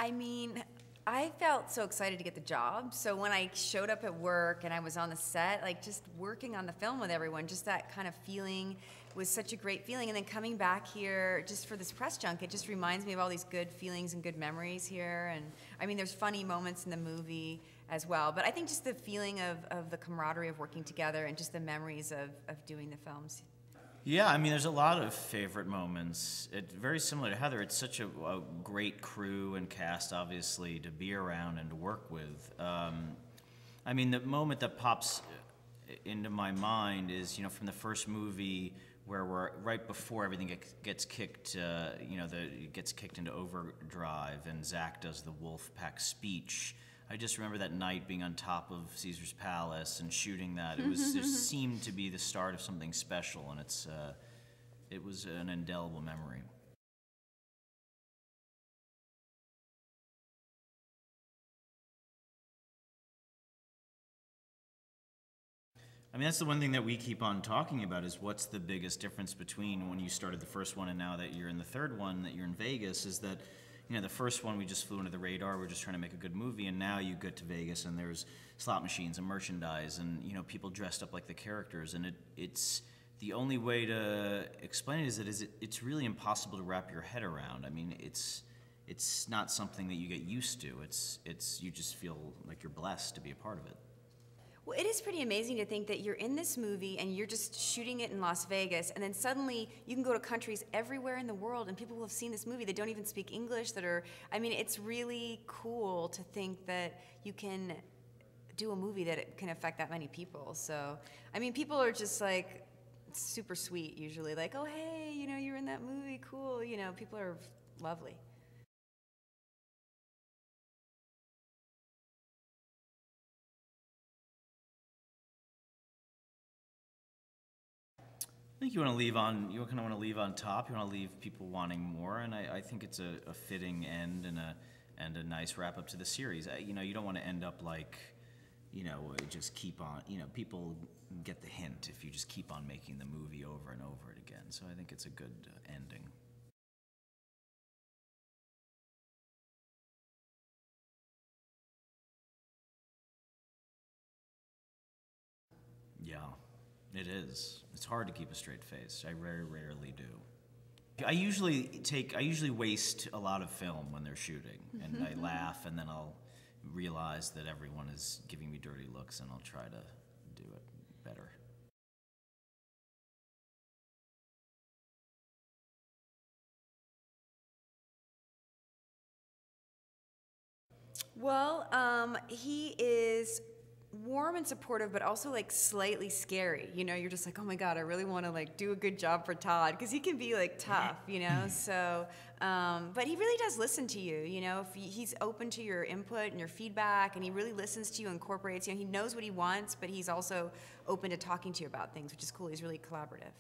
I mean, I felt so excited to get the job. So when I showed up at work and I was on the set, like just working on the film with everyone, just that kind of feeling was such a great feeling. And then coming back here just for this press junket just reminds me of all these good feelings and good memories here. And I mean, there's funny moments in the movie as well. But I think just the feeling of the camaraderie of working together and just the memories of doing the films. Yeah, I mean, there's a lot of favorite moments. Very similar to Heather. It's such a great crew and cast, obviously, to be around and to work with. I mean, the moment that pops into my mind is, you know, from the first movie where we're right before everything gets kicked, gets kicked into overdrive, and Zach does the wolf pack speech. I just remember that night being on top of Caesar's Palace and shooting that. It seemed to be the start of something special, and it was an indelible memory. I mean, that's the one thing that we keep on talking about is what's the biggest difference between when you started the first one and now that you're in the third one, that you're in Vegas, is that, you know, the first one we just flew under the radar, we're just trying to make a good movie, and now you get to Vegas and there's slot machines and merchandise and, you know, people dressed up like the characters, and it's the only way to explain it is that it's really impossible to wrap your head around. I mean, it's not something that you get used to. It's you just feel like you're blessed to be a part of it. Well, it is pretty amazing to think that you're in this movie and you're just shooting it in Las Vegas, and then suddenly you can go to countries everywhere in the world and people who have seen this movie that don't even speak English I mean, it's really cool to think that you can do a movie that it can affect that many people. So, I mean, people are just like super sweet usually, like, oh, hey, you know, you're in that movie, cool. You know, people are lovely. I think you kind of want to leave on top. You want to leave people wanting more, and I think it's a fitting end and a nice wrap up to the series. You know, you don't want to end up like, you know, just keep on. You know, people get the hint if you just keep on making the movie over and over it again. So I think it's a good ending. Yeah. It is. It's hard to keep a straight face. I very rarely do. I usually waste a lot of film when they're shooting, and I laugh, and then I'll realize that everyone is giving me dirty looks, and I'll try to do it better. Well, he is warm and supportive, but also like slightly scary. You know, you're just like, oh my God, I really want to like do a good job for Todd, because he can be like tough, you know. So, but he really does listen to you. You know, if he's open to your input and your feedback, and he really listens to you, incorporates. You know, he knows what he wants, but he's also open to talking to you about things, which is cool. He's really collaborative.